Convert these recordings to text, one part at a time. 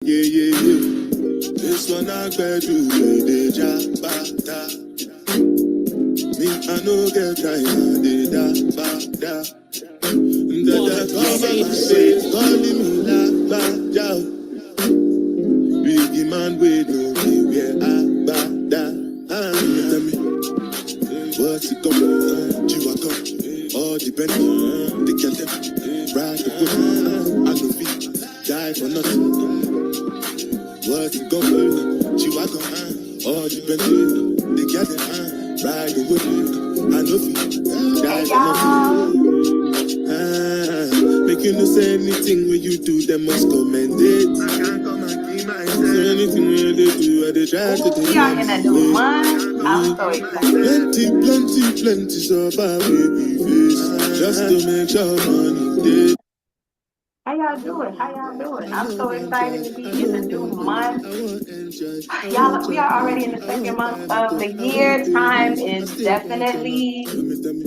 Yeah, yeah, yeah. This one I bet you the jabba. Me, I know get time, the da. That cover my face, calling me la ba jow. Biggie man, we know me where I ba da. Tell me, what's it come? Jiwa come, all depend. The girl them, ride the whip. I know me, die for nothing. What's it come? Jiwa come, all depend. The girl them, ride the whip. I know me, die for nothing. Make you no say anything when you do, them must commend it. I can't come and keep myself. So anything when they do, I they try to do. We are in a new month. I'm so excited. Plenty, so far baby face. Just to make sure money How y'all doing? How y'all doing? I'm so excited to be in the new month. Y'all, we are already in the second month of the year. Time is definitely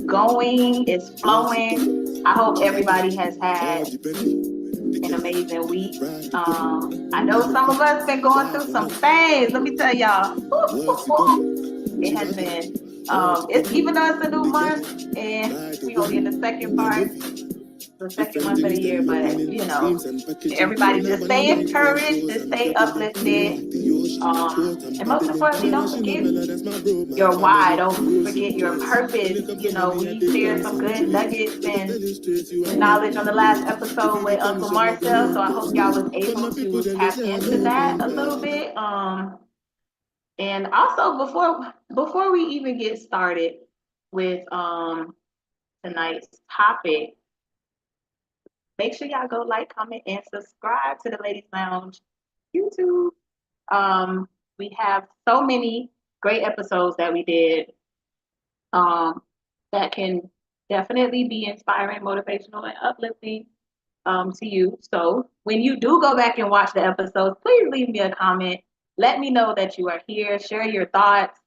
going, it's flowing. I hope everybody has had an amazing week. I know some of us been going through some things. Let me tell y'all, it has been. It's even though it's a new month and we only in the second part, the second month of the year, but everybody just stay encouraged, just stay uplifted. And most importantly, don't forget your why. Don't forget your purpose. We shared some good nuggets and knowledge on the last episode with Uncle Marcel. So I hope y'all was able to tap into that a little bit. And also before we even get started with tonight's topic, make sure y'all go like, comment, and subscribe to the Ladies Lounge YouTube. We have so many great episodes that we did that can definitely be inspiring, motivational, and uplifting to you. So when you do go back and watch the episodes, please leave me a comment. Let me know that you are here. Share your thoughts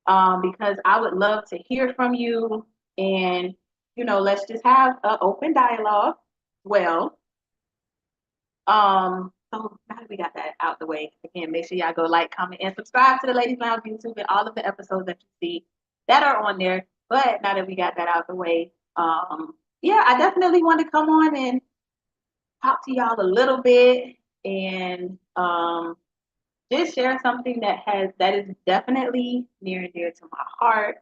because I would love to hear from you. And, let's just have an open dialogue. Well, so now that we got that out the way, again, make sure y'all go like, comment, and subscribe to the Ladies Lounge YouTube and all of the episodes that you see that are on there. But now that we got that out the way, yeah, I definitely want to come on and talk to y'all a little bit and just share something that is definitely near and dear to my heart.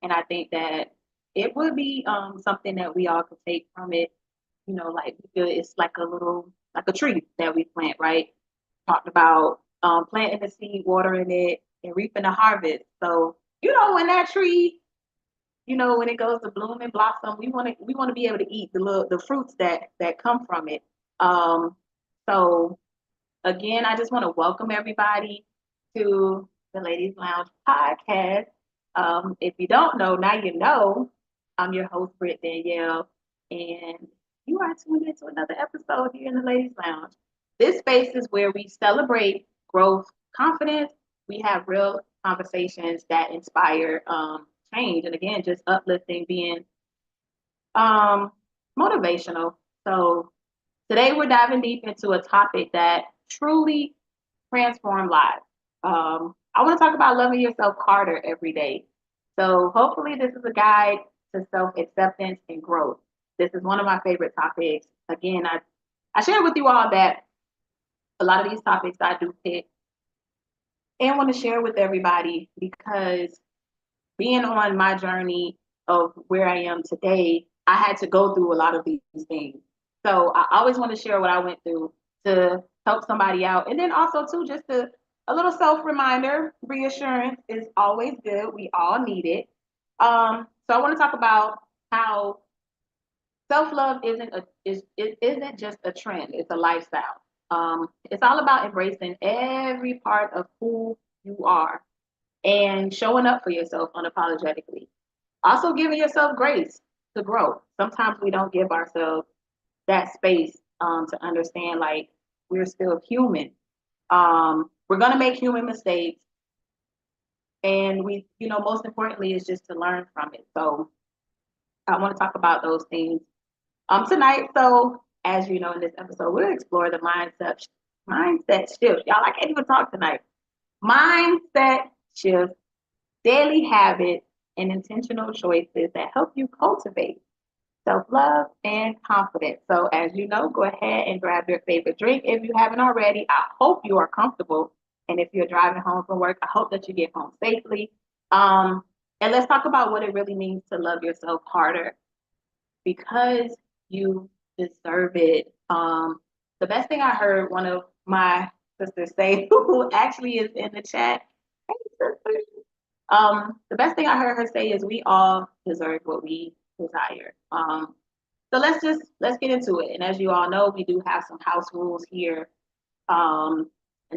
And I think that it would be something that we all could take from it. Like it's like a tree that we plant, right? Talked about planting the seed, watering it, and reaping the harvest. So when that tree, when it goes to bloom and blossom, we want to be able to eat the fruits that come from it. So again, I just want to welcome everybody to the Ladies Lounge podcast. If you don't know, now you know. I'm your host, Britt Danielle, and you are tuned into another episode here in the Ladies Lounge. This space is where we celebrate growth, confidence. We have real conversations that inspire change, and again, just uplifting, being um, motivational. So today we're diving deep into a topic that truly transforms lives. I want to talk about loving yourself harder every day. So hopefully this is a guide to self-acceptance and growth. This is one of my favorite topics. Again, I share with you all that a lot of these topics I do pick and want to share with everybody because being on my journey of where I am today, I had to go through a lot of these things. So I always want to share what I went through to help somebody out. And then also too, just a little self-reminder, reassurance is always good. We all need it. So I want to talk about how self-love isn't just a trend, it's a lifestyle. It's all about embracing every part of who you are and showing up for yourself unapologetically. Also giving yourself grace to grow. Sometimes we don't give ourselves that space to understand like we're still human. We're gonna make human mistakes, and most importantly is just to learn from it. So I want to talk about those things tonight. So as you know, in this episode, we'll explore the Mindset shift. Y'all, I can't even talk tonight. Mindset shift, daily habits, and intentional choices that help you cultivate self-love and confidence. So as you know, go ahead and grab your favorite drink if you haven't already. I hope you are comfortable. And if you're driving home from work, I hope that you get home safely. Um, and let's talk about what it really means to love yourself harder because you deserve it. The best thing I heard one of my sisters say, who actually is in the chat, hey sister. The best thing I heard her say is we all deserve what we desire. So let's get into it. And as you all know, we do have some house rules here in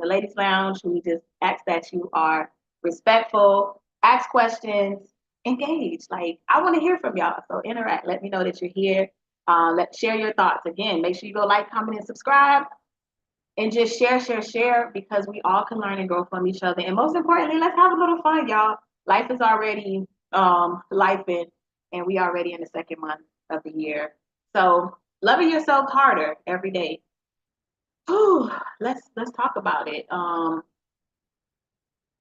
the ladies' lounge. We just ask that you are respectful, ask questions, engage. Like I want to hear from y'all. So interact. Let me know that you're here. Let share your thoughts. Again, make sure you go like, comment, and subscribe. And just share, because we all can learn and grow from each other. And most importantly, let's have a little fun, y'all. Life is already life and we already in the second month of the year. So loving yourself harder every day. Whew, let's talk about it.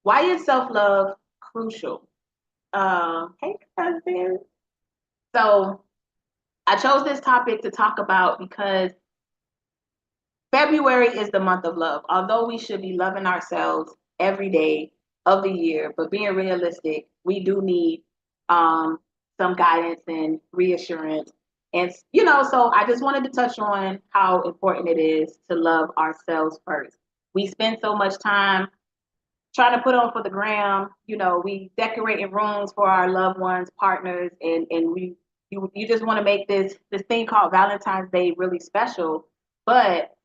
Why is self-love crucial? Hey cousin. So I chose this topic to talk about because February is the month of love. Although we should be loving ourselves every day of the year, but being realistic, we do need um, some guidance and reassurance. And, so I just wanted to touch on how important it is to love ourselves first. We spend so much time trying to put on for the gram. We decorating rooms for our loved ones, partners, and you just want to make this thing called Valentine's Day really special. But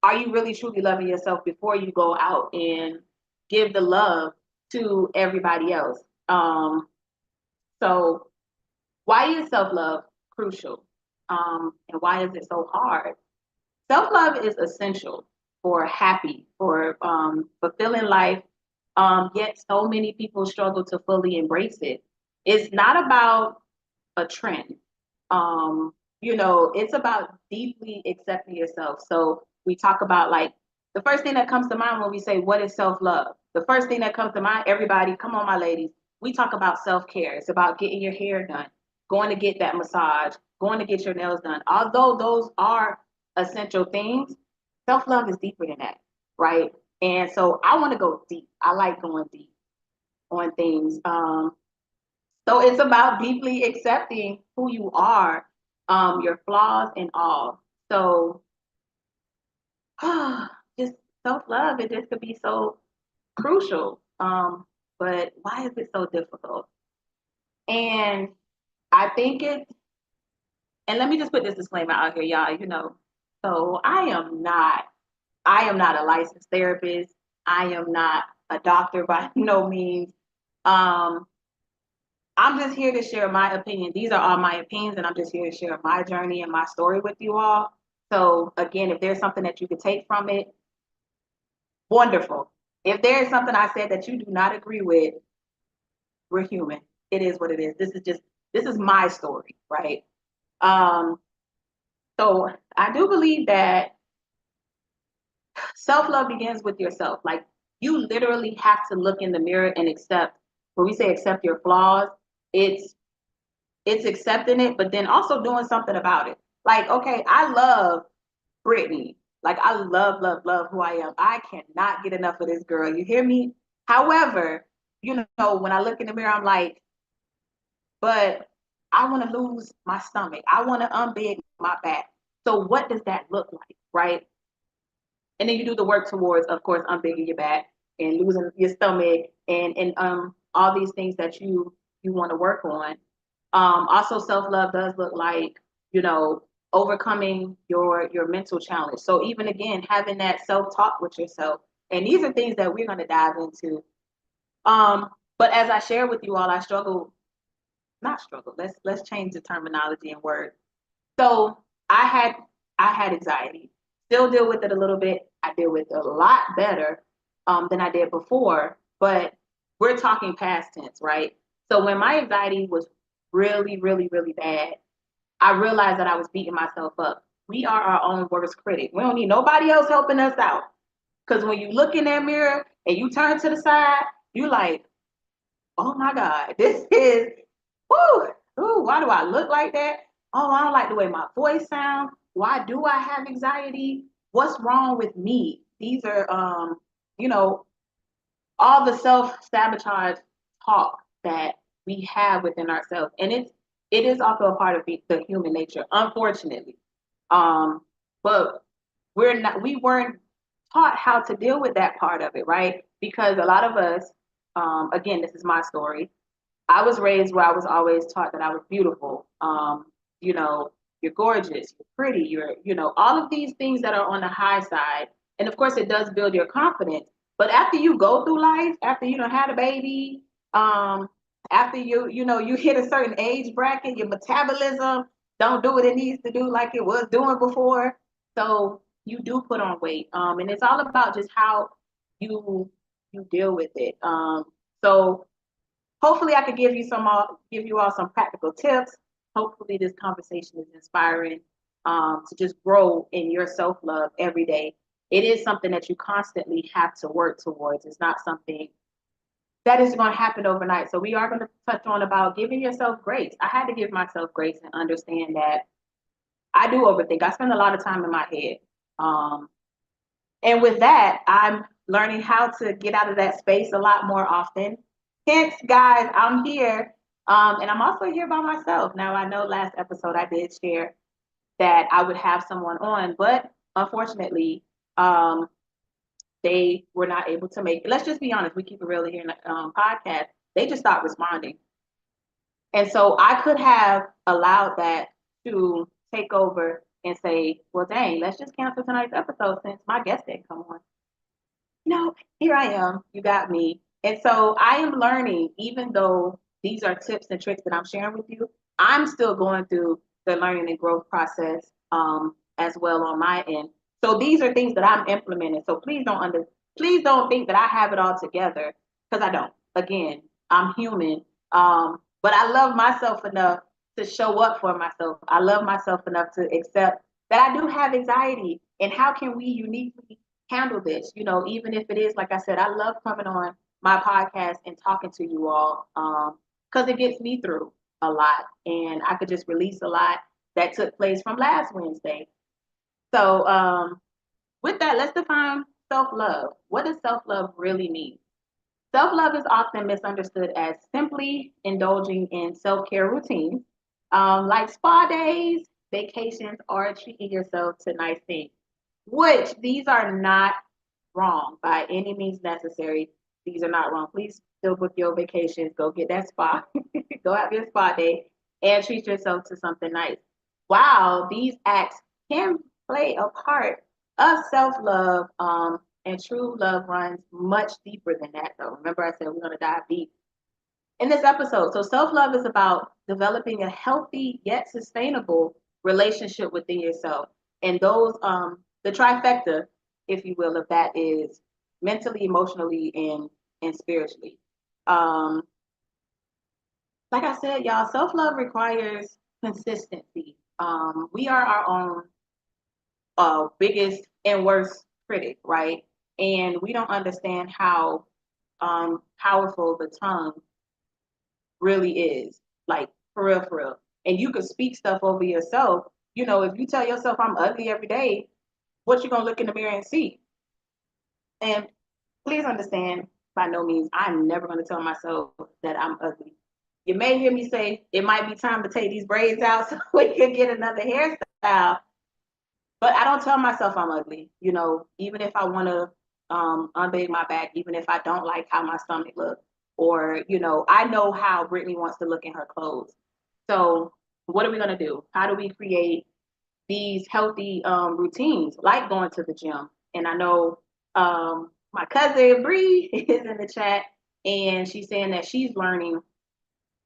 are you really truly loving yourself before you go out and give the love to everybody else? So why is self-love crucial? And why is it so hard? Self-love is essential for happy, for fulfilling life. Yet so many people struggle to fully embrace it. It's not about a trend. Um, it's about deeply accepting yourself. So we talk about like the first thing that comes to mind when we say what is self-love. The first thing that comes to mind, everybody, come on, my ladies, we talk about self-care. It's about getting your hair done, going to get that massage, going to get your nails done. Although those are essential things, self-love is deeper than that, right? And so I want to go deep. I like going deep on things. So it's about deeply accepting who you are, your flaws and all. So just self-love, it just could be so crucial. But why is it so difficult? And I think and let me just put this disclaimer out here, y'all, so I am not a licensed therapist. I am not a doctor by no means. Um, I'm just here to share my opinion. These are all my opinions, and I'm just here to share my journey and my story with you all. So, again, if there's something that you could take from it, wonderful. If there is something I said that you do not agree with, we're human. It is what it is. This is my story, right? Um, so I do believe that self-love begins with yourself. Like you literally have to look in the mirror and accept. When we say accept your flaws, it's it's accepting it, but then also doing something about it. Like, okay, I love Brittany. Like, I love who I am. I cannot get enough of this girl. You hear me? However, when I look in the mirror, I'm like, but I want to lose my stomach. I want to unbig my back. So, what does that look like? Right. And then you do the work towards, of course, unbigging your back and losing your stomach and all these things that you want to work on. Also, self love does look like you know overcoming your mental challenge. So even again, having that self talk with yourself, and these are things that we're going to dive into. But as I share with you all, I struggle, not struggle. Let's change the terminology and words. So I had anxiety. Still deal with it a little bit. I deal with it a lot better than I did before. But we're talking past tense, right? So when my anxiety was really, really, really bad, I realized that I was beating myself up. we are our own worst critic. We don't need nobody else helping us out. Because when you look in that mirror and you turn to the side, you like, oh my God, this is, whoo, ooh, why do I look like that? Oh, I don't like the way my voice sounds. Why do I have anxiety? What's wrong with me? These are, you know, all the self-sabotage talk that we have within ourselves. And it is also a part of the human nature, unfortunately. Um, but we weren't taught how to deal with that part of it, right? Because a lot of us, again, this is my story. I was raised where I was always taught that I was beautiful. You know, you're gorgeous, you're pretty, all of these things that are on the high side. And of course, it does build your confidence. But after you go through life, after you know had a baby, um, after you hit a certain age bracket, your metabolism don't do what it needs to do like it was doing before. So you do put on weight, and it's all about just how you you deal with it. So hopefully I could give you all some practical tips. Hopefully this conversation is inspiring, to just grow in your self-love every day. It is something that you constantly have to work towards. It's not something that is going to happen overnight. So we are going to touch on about giving yourself grace. I had to give myself grace and understand that I do overthink. I spend a lot of time in my head. Um, and with that, I'm learning how to get out of that space a lot more often. Hence, guys, I'm here. And I'm also here by myself. Now, I know last episode I did share that I would have someone on, but unfortunately, um, they were not able to make it. Let's just be honest. We keep it real here in the podcast. They just stopped responding. And so I could have allowed that to take over and say, well, dang, let's just cancel tonight's episode since my guest didn't come on. No, here I am. You got me. And so I am learning, even though these are tips and tricks that I'm sharing with you, I'm still going through the learning and growth process, as well on my end. So these are things that I'm implementing. So please don't think that I have it all together, because I don't. Again, I'm human. But I love myself enough to show up for myself. I love myself enough to accept that I do have anxiety, and how can we uniquely handle this, even if it is, like I said, I love coming on my podcast and talking to you all, because it gets me through a lot, and I could just release a lot that took place from last Wednesday. So, with that, let's define self-love. What does self-love really mean? Self-love is often misunderstood as simply indulging in self-care routines, like spa days, vacations, or treating yourself to nice things, which these are not wrong by any means necessary. These are not wrong. Please still book your vacations. Go get that spa. Go have your spa day and treat yourself to something nice. While these acts can play a part of self love, and true love runs much deeper than that, though. Remember, I said we're going to dive deep in this episode. So, self love is about developing a healthy yet sustainable relationship within yourself. And the trifecta, if you will, of that is mentally, emotionally, and spiritually. Um, like I said, y'all, self love requires consistency. We are our own biggest and worst critic, right? And we don't understand how powerful the tongue really is. Like, for real, for real. And you could speak stuff over yourself. If you tell yourself I'm ugly every day, what you gonna look in the mirror and see? And please understand, by no means, I'm never gonna tell myself that I'm ugly. You may hear me say it might be time to take these braids out so we can get another hairstyle. But I don't tell myself I'm ugly. Even if I want to unbag my back, even if I don't like how my stomach looks, or I know how Brittany wants to look in her clothes. So what are we gonna do? How do we create these healthy routines, like going to the gym? And I know my cousin Bree is in the chat, and she's saying that she's learning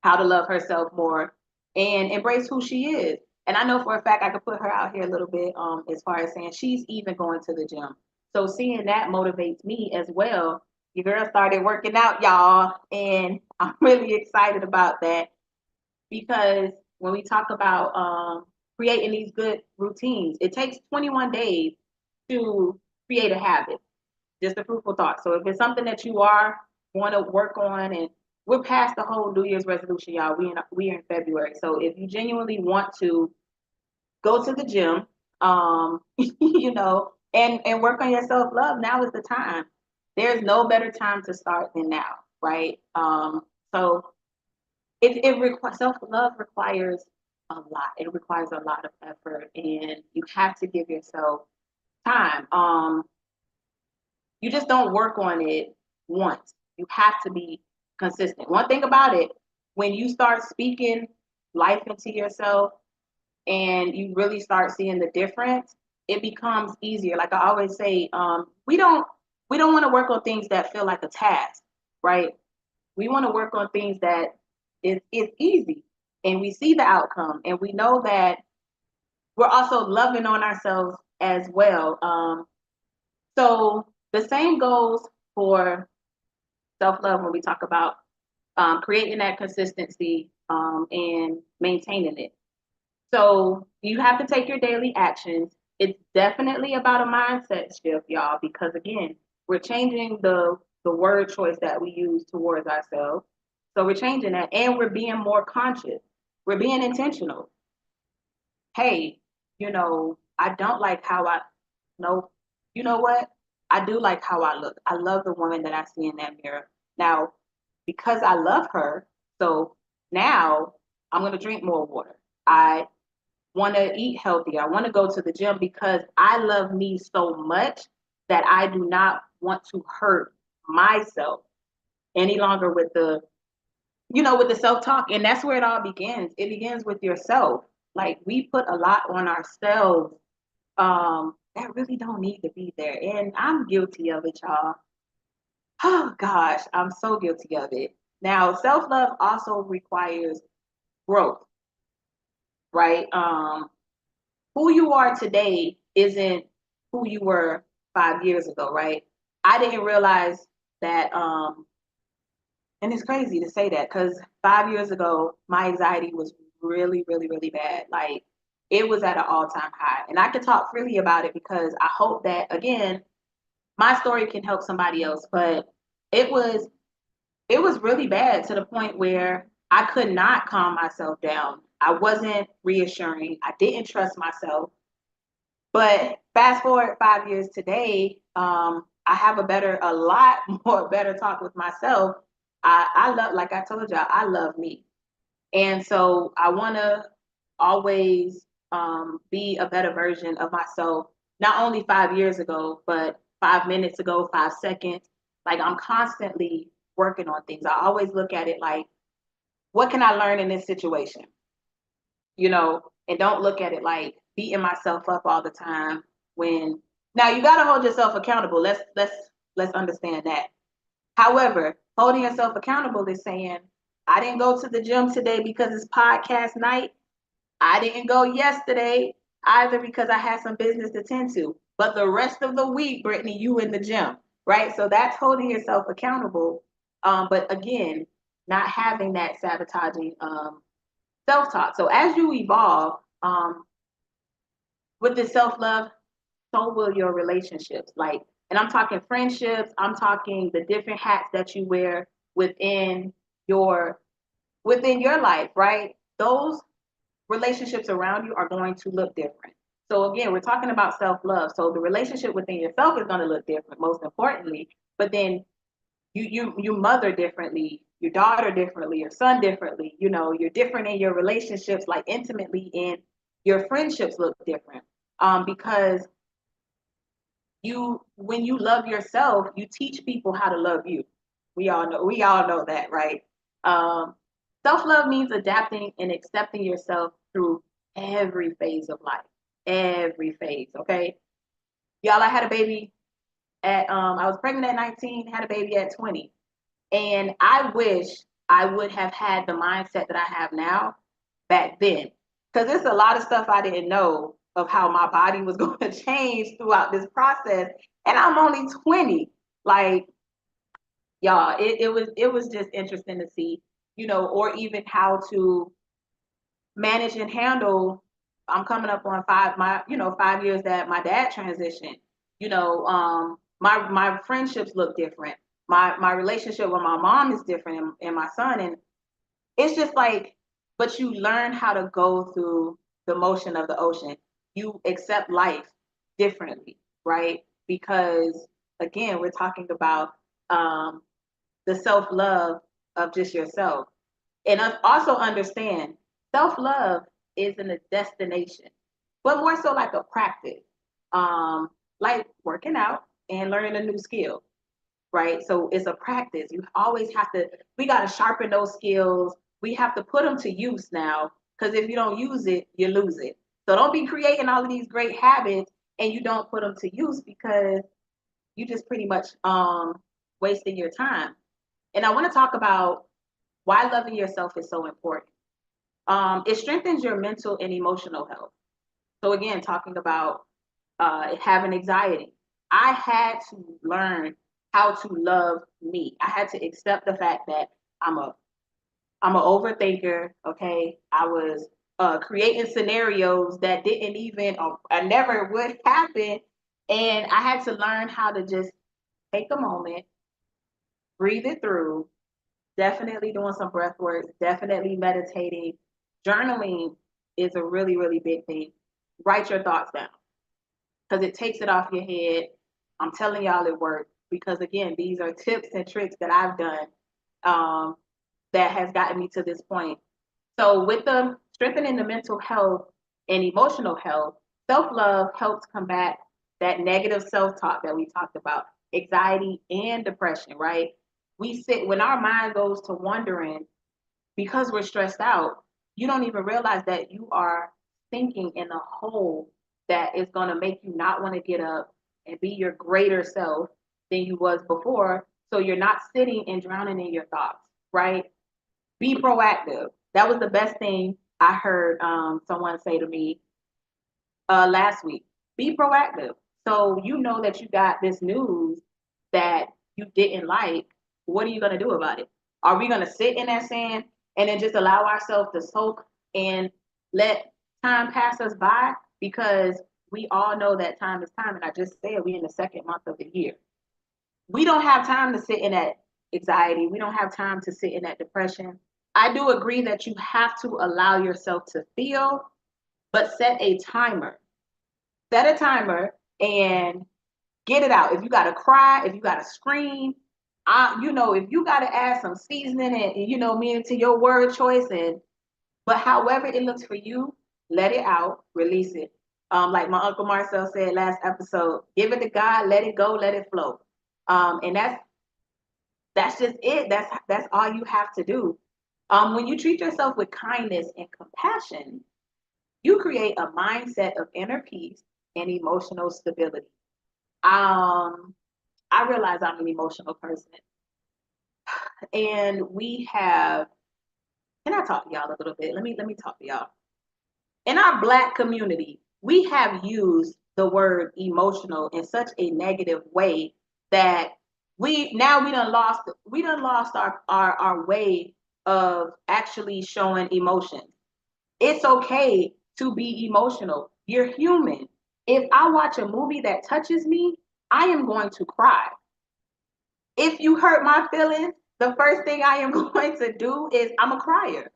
how to love herself more and embrace who she is. And I know for a fact I could put her out here a little bit, as far as saying she's even going to the gym. So seeing that motivates me as well. Your girl started working out, y'all, and I'm really excited about that, because when we talk about creating these good routines. It takes 21 days to create a habit, just a fruitful thought. So if it's something that you are want to work on, and we're past the whole New Year's resolution, y'all. We are in February. So if you genuinely want to go to the gym, and work on your self love, now is the time. There's no better time to start than now, right? So self love requires a lot. It requires a lot of effort, and you have to give yourself time. You just don't work on it once. You have to be consistent. One thing about it, when you start speaking life into yourself and you really start seeing the difference, it becomes easier. Like I always say, we don't want to work on things that feel like a task, right? We want to work on things that is easy, and we see the outcome, and we know that we're also loving on ourselves as well. So the same goes for self love when we talk about creating that consistency and maintaining it. So you have to take your daily actions. It's definitely about a mindset shift, y'all, because again, we're changing the word choice that we use towards ourselves. So we're changing that, and we're being more conscious. We're being intentional. Hey, I don't like how I no, you know what? I do like how I look. I love the woman that I see in that mirror. Now, because I love her, so now I'm gonna drink more water. I want to eat healthy. I want to go to the gym because I love me so much that I do not want to hurt myself any longer with the self-talk. And that's where it all begins. It begins with yourself. Like we put a lot on ourselves that really don't need to be there. And I'm guilty of it, y'all. Oh gosh, I'm so guilty of it. Now, self-love also requires growth, right? Who you are today isn't who you were 5 years ago, right? I didn't realize that, and it's crazy to say that because 5 years ago, my anxiety was really, really, really bad. Like it was at an all-time high. And I could talk freely about it because I hope that, again, my story can help somebody else. But it was it was really bad to the point where I could not calm myself down. I wasn't reassuring. I didn't trust myself. But fast forward 5 years today, I have a lot more better talk with myself. I love, like I told y'all, I love me. And so I want to always be a better version of myself, not only 5 years ago, but 5 minutes ago, 5 seconds. Like I'm constantly working on things. I always look at it like, what can I learn in this situation? And don't look at it like beating myself up all the time. When now you got to hold yourself accountable. Let's understand that. However, holding yourself accountable is saying, I didn't go to the gym today because it's podcast night. I didn't go yesterday either because I had some business to tend to. But the rest of the week, Brittany, you in the gym, right? So that's holding yourself accountable. But again, not having that sabotaging self-talk. So as you evolve with this self-love, so will your relationships. Like, and I'm talking friendships, I'm talking the different hats that you wear your within your life, right? Those relationships around you are going to look different. So again, we're talking about self-love. So the relationship within yourself is going to look different, most importantly. But then you mother differently, your daughter differently, your son differently. You're different in your relationships, like intimately, and your friendships look different. Because when you love yourself, you teach people how to love you. We all know that, right? Um, Self-love means adapting and accepting yourself through every phase of life. Every phase, okay? Y'all, I had a baby I was pregnant at 19, had a baby at 20. And I wish I would have had the mindset that I have now back then. Because there's a lot of stuff I didn't know of how my body was going to change throughout this process. And I'm only 20. Like, y'all, it was just interesting to see, or even how to manage and handle. I'm coming up on 5 years that my dad transitioned. My friendships look different. My relationship with my mom is different, and my son, and it's just like, but you learn how to go through the motion of the ocean. You accept life differently, right? Because again, we're talking about um, the self love of just yourself, and also understand self love isn't a destination, but more so like a practice, like working out and learning a new skill, right? So it's a practice. You always have to, we got to sharpen those skills. We have to put them to use now, because if you don't use it, you lose it. So don't be creating all of these great habits and you don't put them to use, because you just pretty much wasting your time. And I want to talk about why loving yourself is so important. It strengthens your mental and emotional health. So again, talking about having anxiety, I had to learn how to love me. I had to accept the fact that I'm a I'm an overthinker. Okay, I was creating scenarios that didn't even, or I never would happen, and I had to learn how to just take a moment, breathe it through. Definitely doing some breath work. Definitely meditating. Journaling is a really really big thing. Write your thoughts down, because it takes it off your head. I'm telling y'all it works, because again, these are tips and tricks that I've done, um, that has gotten me to this point. So with the strengthening the mental health and emotional health, self-love helps combat that negative self-talk that we talked about, anxiety and depression, right? We sit when our mind goes to wondering, because we're stressed out, you don't even realize that you are thinking in a hole that is going to make you not want to get up and be your greater self than you was before. So you're not sitting and drowning in your thoughts, right? Be proactive. That was the best thing I heard someone say to me last week. Be proactive. So you know that you got this news that you didn't like. What are you going to do about it? Are we going to sit in that sand and then just allow ourselves to soak and let time pass us by? Because we all know that time is time. And I just said we're in the second month of the year. We don't have time to sit in that anxiety. We don't have time to sit in that depression. I do agree that you have to allow yourself to feel, but set a timer. Set a timer and get it out. If you got to cry, if you got to scream, if you got to add some seasoning and meaning to your word choice, but however it looks for you, let it out, release it. Like my Uncle Marcel said last episode, give it to God, let it go, let it flow. And that's just it. That's all you have to do. When you treat yourself with kindness and compassion, you create a mindset of inner peace and emotional stability. Um, I realize I'm an emotional person, and we have. Can I talk to y'all a little bit? Let me talk to y'all. In our Black community, we have used the word emotional in such a negative way that we done lost our way of actually showing emotion. It's okay to be emotional. You're human. If I watch a movie that touches me, I am going to cry. If you hurt my feelings, the first thing I am going to do is I'm a crier.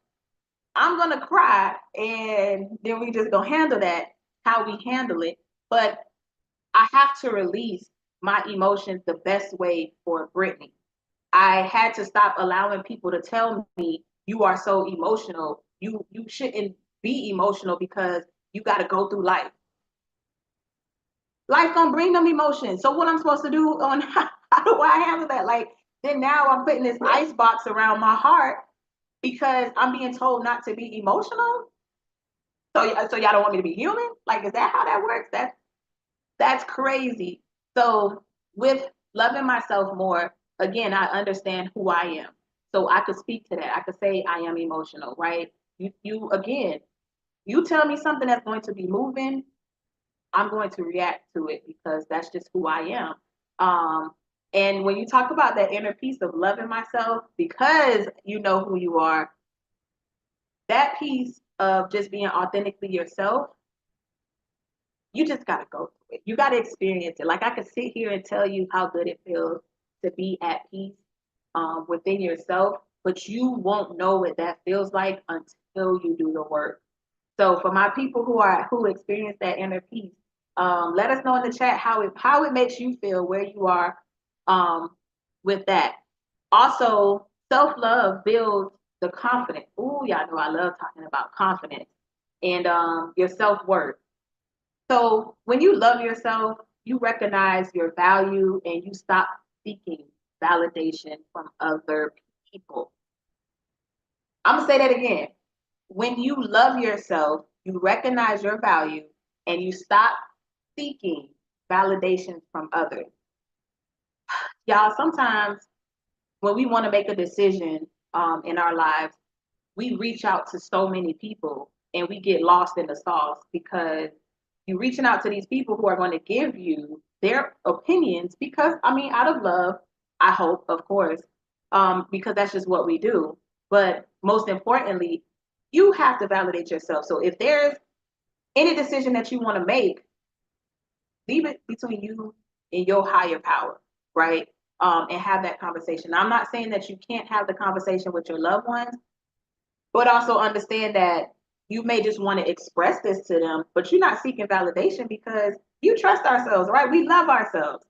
I'm gonna cry, and then we just gonna handle that how we handle it. But I have to release my emotions the best way for Brittany. I had to stop allowing people to tell me you are so emotional. You shouldn't be emotional because you got to go through life. Life gonna bring them emotions. So what I'm supposed to do on how do I handle that? Like then now I'm putting this ice box around my heart because I'm being told not to be emotional. So y'all don't want me to be human? Like is that how that works? That's crazy. So with loving myself more, again, I understand who I am. So I could speak to that. I could say I am emotional, right? You again, you tell me something that's going to be moving, I'm going to react to it because that's just who I am. Um, and when you talk about that inner piece of loving myself because you know who you are, that piece of just being authentically yourself, you just gotta go through it. You gotta experience it. Like I could sit here and tell you how good it feels to be at peace within yourself, but you won't know what that feels like until you do the work. So for my people who experience that inner peace, let us know in the chat how it makes you feel, where you are um, with that. Also, self love builds the confidence. Ooh, y'all know I love talking about confidence and your self worth. So when you love yourself, you recognize your value and you stop seeking validation from other people. I'm gonna say that again. When you love yourself, you recognize your value and you stop seeking validation from others. Y'all, sometimes when we want to make a decision in our lives, we reach out to so many people and we get lost in the sauce because you're reaching out to these people who are going to give you their opinions because, I mean, out of love, I hope, of course, because that's just what we do. But most importantly, you have to validate yourself. So if there's any decision that you want to make, leave it between you and your higher power, right? And have that conversation. I'm not saying that you can't have the conversation with your loved ones, but also understand that you may just want to express this to them, but you're not seeking validation because you trust ourselves, right? We love ourselves.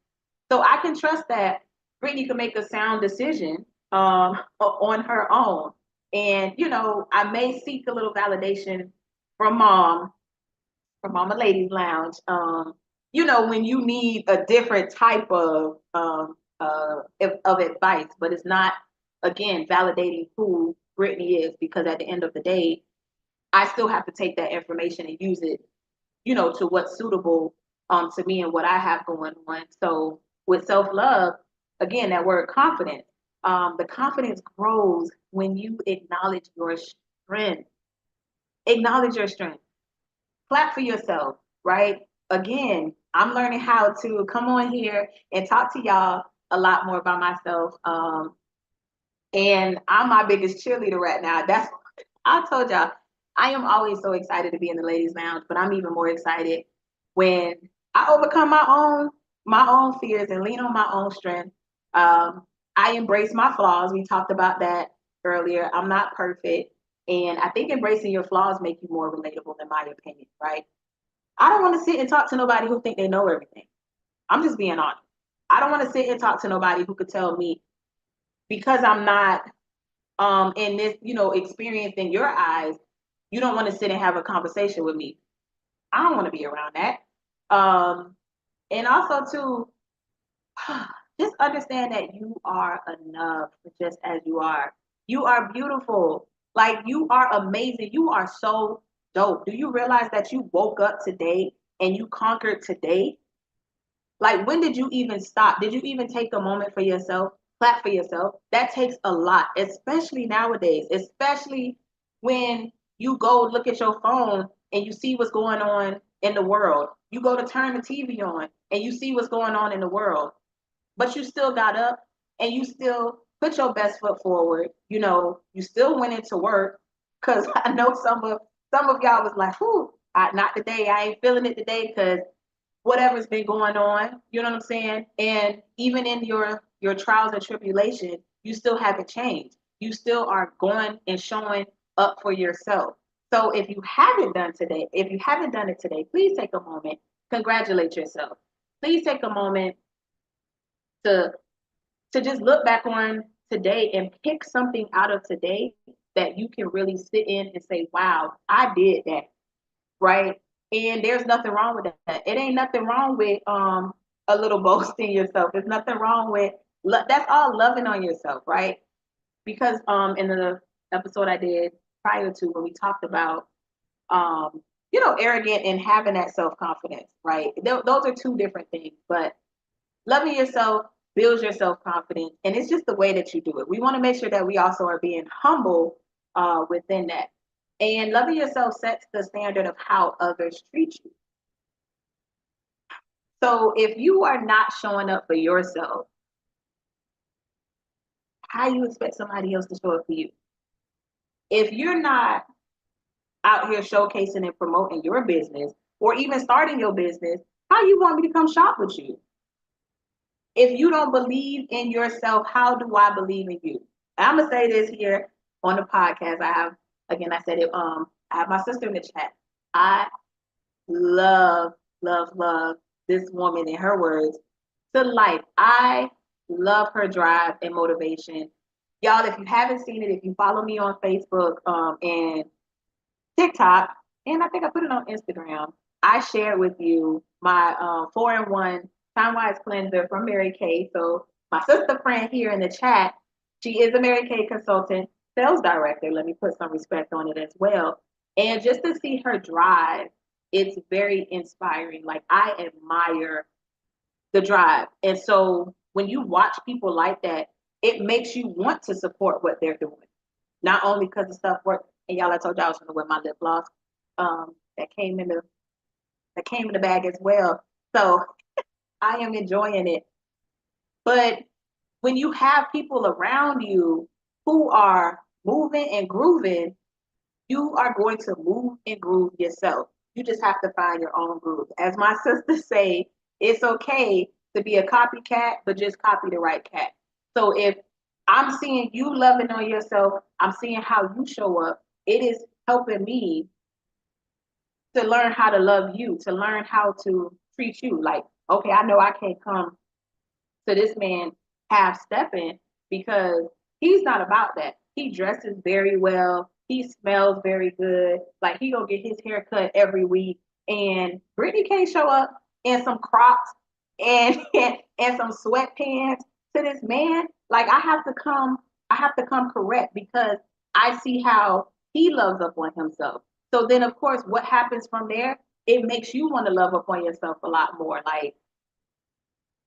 So I can trust that Brittany can make a sound decision on her own. And, you know, I may seek a little validation from mom, from Mama Ladies Lounge, you know, when you need a different type of advice, but it's not, again, validating who Brittany is because at the end of the day, I still have to take that information and use it, you know, to what's suitable to me and what I have going on. So with self love, again, that word confidence, the confidence grows when you acknowledge your strength. Acknowledge your strength. Clap for yourself, right? Again, I'm learning how to come on here and talk to y'all a lot more about myself. And I'm my biggest cheerleader right now. That's I told y'all, I am always so excited to be in the ladies' lounge, but I'm even more excited when I overcome my own fears and lean on my own strength. I embrace my flaws. We talked about that earlier. I'm not perfect. And I think embracing your flaws make you more relatable, in my opinion, right? I don't want to sit and talk to nobody who think they know everything. I'm just being honest. I don't want to sit and talk to nobody who could tell me because I'm not in this, you know, experience in your eyes, you don't want to sit and have a conversation with me. I don't want to be around that. Um, and also too, just understand that you are enough just as you are. You are beautiful. Like you are amazing. You are so dope. Do you realize that you woke up today and you conquered today? Like, when did you even stop? Did you even take a moment for yourself? Clap for yourself. That takes a lot, especially nowadays, especially when you go look at your phone and you see what's going on in the world. You go to turn the TV on and you see what's going on in the world, but you still got up and you still put your best foot forward. You know, you still went into work because I know some of y'all was like, "Whoo, not today. I ain't feeling it today because whatever's been going on, you know what I'm saying? And even in your trials and tribulations, you still haven't changed. You still are going and showing up for yourself. So if you haven't done it today, please take a moment, congratulate yourself. Please take a moment to just look back on today and pick something out of today that you can really sit in and say, wow, I did that, right? And there's nothing wrong with that. It ain't nothing wrong with a little boasting yourself. There's nothing wrong with that's all loving on yourself, right? Because in the episode I did prior to when we talked about you know, arrogant and having that self-confidence, right? Those are two different things, but loving yourself builds your self-confidence and it's just the way that you do it. We want to make sure that we also are being humble within that. And loving yourself sets the standard of how others treat you. So if you are not showing up for yourself, how do you expect somebody else to show up for you? If you're not out here showcasing and promoting your business, or even starting your business, how you want me to come shop with you? If you don't believe in yourself, how do I believe in you? I'm gonna say this here on the podcast. I have, again, I said it. I have my sister in the chat. I love, love this woman in her words to life. I love her drive and motivation. Y'all, if you haven't seen it, if you follow me on Facebook and TikTok, and I think I put it on Instagram, I shared with you my 4-in-1 Time Wise cleanser from Mary Kay. So my sister friend here in the chat, she is a Mary Kay consultant, sales director. Let me put some respect on it as well. And just to see her drive, it's very inspiring. Like I admire the drive. And so when you watch people like that, it makes you want to support what they're doing. Not only because the stuff works, and y'all, I told y'all I was gonna wear my lip gloss. That came in the bag as well. So I am enjoying it. But when you have people around you who are moving and grooving, you are going to move and groove yourself. You just have to find your own groove. As my sisters say, it's okay to be a copycat, but just copy the right cat. So if I'm seeing you loving on yourself, I'm seeing how you show up, it is helping me to learn how to love you, to learn how to treat you. Like, okay, I know I can't come to this man half stepping because he's not about that. He dresses very well. He smells very good. Like he gonna get his hair cut every week. And Brittany can't show up in some Crocs and and some sweatpants to this man. Like I have to come correct because I see how he loves up on himself. So then of course what happens from there, it makes you want to love up on yourself a lot more. Like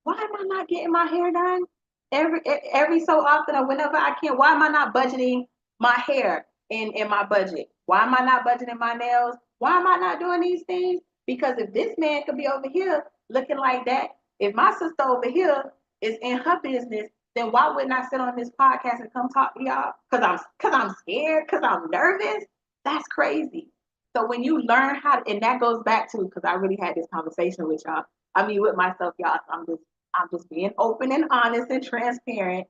why am I not getting my hair done every so often or whenever I can? Why am I not budgeting my hair in my budget? Why am I not budgeting my nails? Why am I not doing these things? Because if this man could be over here looking like that, if my sister over here is in her business, then why wouldn't I sit on this podcast and come talk to y'all? Cause I'm scared, cause I'm nervous. That's crazy. So when you learn how to, and that goes back to because I really had this conversation with y'all. I mean with myself, y'all. So I'm just being open and honest and transparent.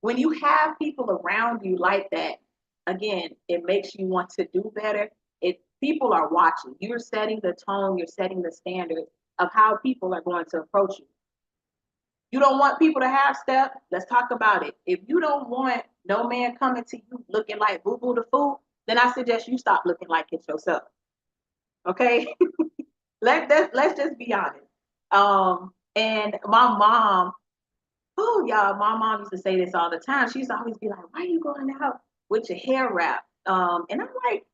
When you have people around you like that, again, it makes you want to do better. It people are watching. You're setting the tone, you're setting the standard of how people are going to approach you. You don't want people to have step, let's talk about it. If you don't want no man coming to you looking like boo boo the fool, then I suggest you stop looking like it yourself. Okay? Let's just be honest. And my mom, oh y'all, my mom used to say this all the time. She used to always be like, "Why are you going out with your hair wrap?" And I'm like,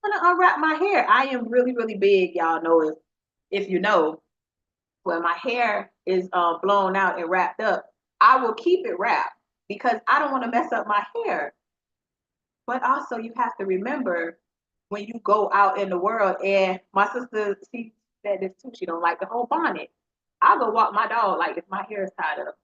"I'm gonna unwrap my hair." I am really, really big. Y'all know if you know when my hair is blown out and wrapped up, I will keep it wrapped because I don't want to mess up my hair. But also, you have to remember when you go out in the world. And my sister, she said this too. She don't like the whole bonnet. I'll go walk my dog like if my hair is tied up.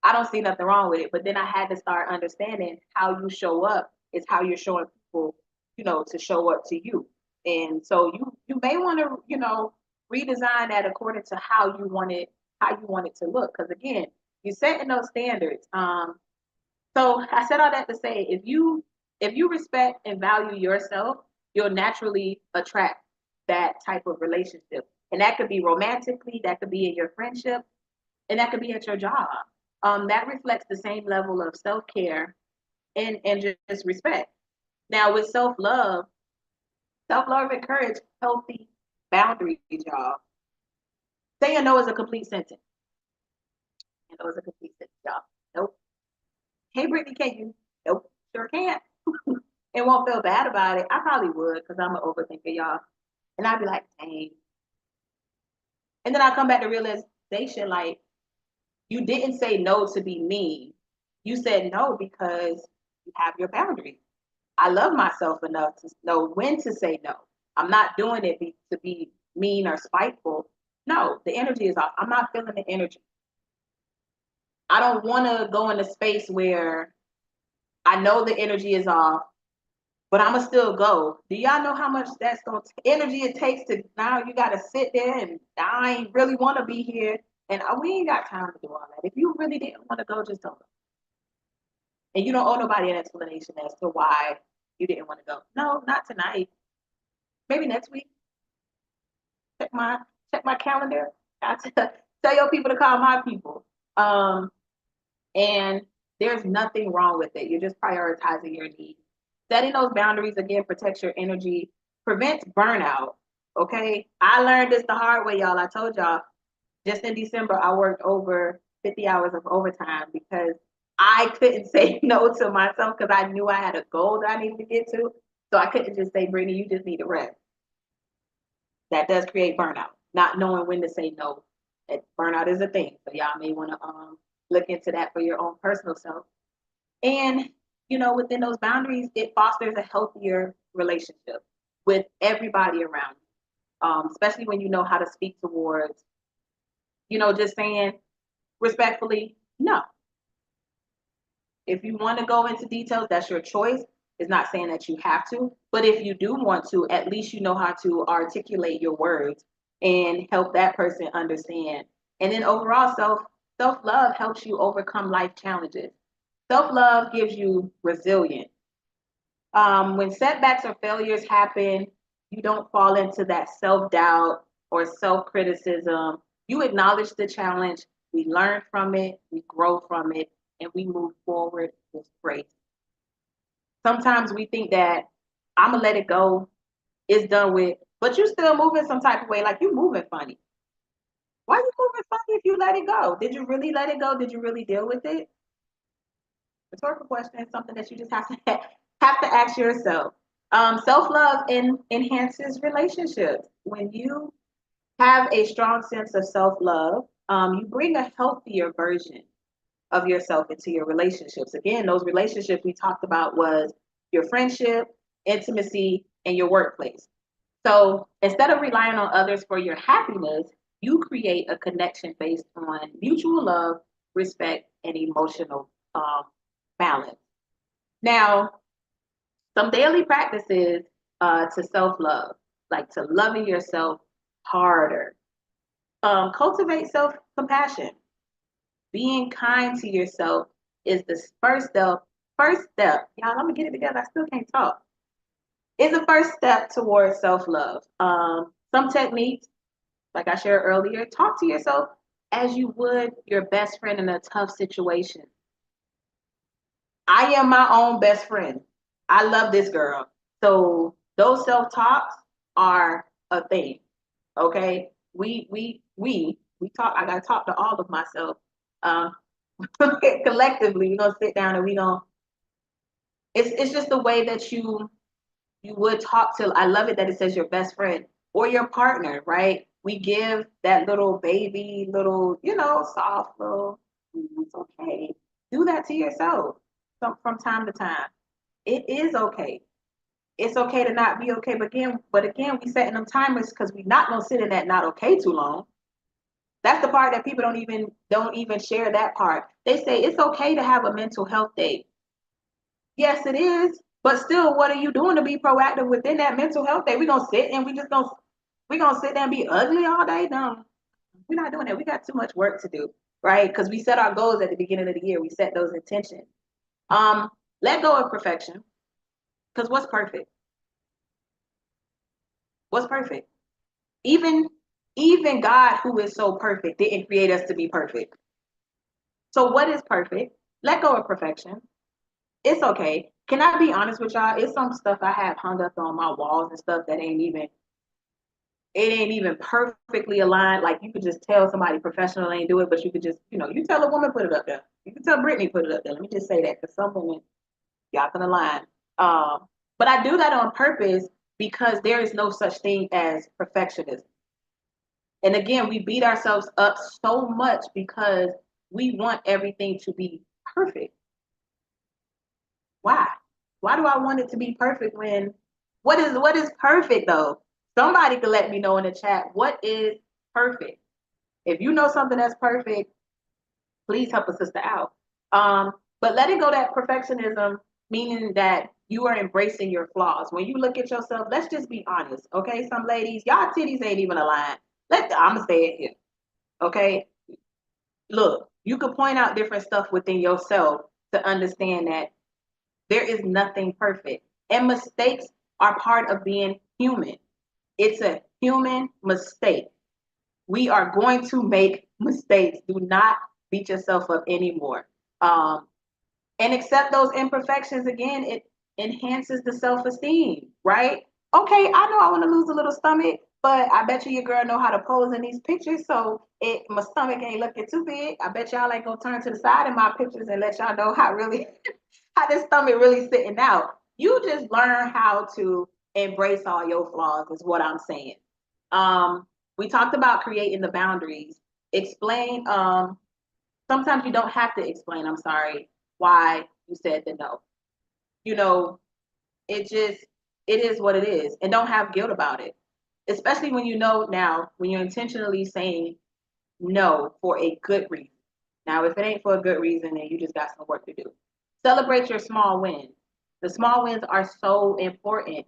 I don't see nothing wrong with it. But then I had to start understanding how you show up is how you're showing people, to show up to you. And so you may want to, redesign that according to how you want it to look. Because again, you're setting those standards. So I said all that to say if you respect and value yourself, you'll naturally attract that type of relationship. And that could be romantically, that could be in your friendship, and that could be at your job. That reflects the same level of self-care and just respect. Now with self-love encourage healthy boundaries, y'all. Saying no is a complete sentence. You know, it's a complete sentence, y'all. Nope. Hey Brittany, can you? Nope. Sure can't. And won't feel bad about it. I probably would because I'm an overthinker, y'all. And I'd be like, dang. And then I come back to realization like, you didn't say no to be mean. You said no because you have your boundaries. I love myself enough to know when to say no. I'm not doing it to be mean or spiteful. No, the energy is off. I'm not feeling the energy. I don't want to go in a space where I know the energy is off. but I'ma still go. Do y'all know how much that's gonna energy it takes to now you gotta sit there and I ain't really wanna be here. And we ain't got time to do all that. If you really didn't want to go, just don't go. And you don't owe nobody an explanation as to why you didn't want to go. No, not tonight. Maybe next week. Check my check my calendar. I tell your people to call my people. Um, and there's nothing wrong with it. You're just prioritizing your needs. Setting those boundaries again protects your energy, prevents burnout. Okay, I learned this the hard way, y'all. I told y'all just in December I worked over 50 hours of overtime because I couldn't say no to myself because I knew I had a goal that I needed to get to. So I couldn't just say, Brittany, you just need to rest. That does create burnout, not knowing when to say no. Burnout is a thing. So y'all may want to look into that for your own personal self. And, within those boundaries, it fosters a healthier relationship with everybody around you, especially when you know how to speak towards, just saying respectfully, no. If you want to go into details, that's your choice. It's not saying that you have to, but if you do want to, at least you know how to articulate your words and help that person understand. And then overall, self love helps you overcome life challenges. Self love gives you resilience. When setbacks or failures happen, you don't fall into that self doubt or self criticism. You acknowledge the challenge, we learn from it, we grow from it, and we move forward with grace. Sometimes we think that I'm gonna let it go, it's done with, but you still moving some type of way, like you moving funny. Why you moving funny if you let it go? Did you really let it go? Did you really deal with it? Rhetorical question is something that you just have to have to ask yourself. Self-love enhances relationships. When you have a strong sense of self-love, you bring a healthier version of yourself into your relationships. Again, those relationships we talked about was your friendship, intimacy, and your workplace. So instead of relying on others for your happiness, you create a connection based on mutual love, respect, and emotional balance. Now, some daily practices to self love, like to loving yourself harder. Cultivate self compassion. Being kind to yourself is the first step. First step, y'all. Let me get it together. I still can't talk. Is the first step towards self love. Some techniques, like I shared earlier, talk to yourself as you would your best friend in a tough situation. I am my own best friend. I love this girl. So those self talks are a thing. Okay. We talk. I gotta talk to all of myself. Um, collectively, we're gonna sit down and we gonna. It's just the way that you would talk to. I love it that it says your best friend or your partner, right? We give that little baby, little, soft little. It's okay. Do that to yourself from time to time. It is okay. It's okay to not be okay, but again, we setting them timers because we're not gonna sit in that not okay too long. That's the part that people don't even share that part. They say it's okay to have a mental health day. Yes, it is. But still, what are you doing to be proactive within that mental health day? We're gonna sit and we gonna sit there and be ugly all day? No, we're not doing that. We got too much work to do, right? Because we set our goals at the beginning of the year. We set those intentions. Um, Let go of perfection. Because what's perfect? What's perfect? Even even God, who is so perfect, didn't create us to be perfect. So what is perfect? Let go of perfection. It's okay. Can I be honest with y'all? It's some stuff I have hung up on my walls and stuff that ain't even perfectly aligned. Like you could just tell somebody professional ain't do it, but you could just, you tell a woman put it up there. You can tell Brittany put it up there. Let me just say that because some women, y'all can align. But I do that on purpose because there is no such thing as perfectionism. And again, we beat ourselves up so much because we want everything to be perfect. Why? Why do I want it to be perfect when what is perfect though? Somebody could let me know in the chat what is perfect. If you know something that's perfect, please help a sister out. But letting go that perfectionism, meaning that you are embracing your flaws. When you look at yourself, let's just be honest, okay? Some ladies, y'all titties ain't even aligned. I'm gonna say it here, okay? Look, you could point out different stuff within yourself to understand that there is nothing perfect, and mistakes are part of being human. It's a human mistake. We are going to make mistakes. Do not beat yourself up anymore. Um, and accept those imperfections. Again, it enhances the self-esteem, right? Okay, I know I want to lose a little stomach, but I bet you your girl know how to pose in these pictures, so my stomach ain't looking too big. I bet y'all ain't gonna turn to the side in my pictures and let y'all know how really how this stomach really sitting out. You just learn how to embrace all your flaws, is what I'm saying. We talked about creating the boundaries. Explain. Sometimes you don't have to explain. I'm sorry why you said the no. You know, it is what it is, and don't have guilt about it. Especially when you know now when you're intentionally saying no for a good reason. Now, if it ain't for a good reason, then you just got some work to do. Celebrate your small wins. The small wins are so important.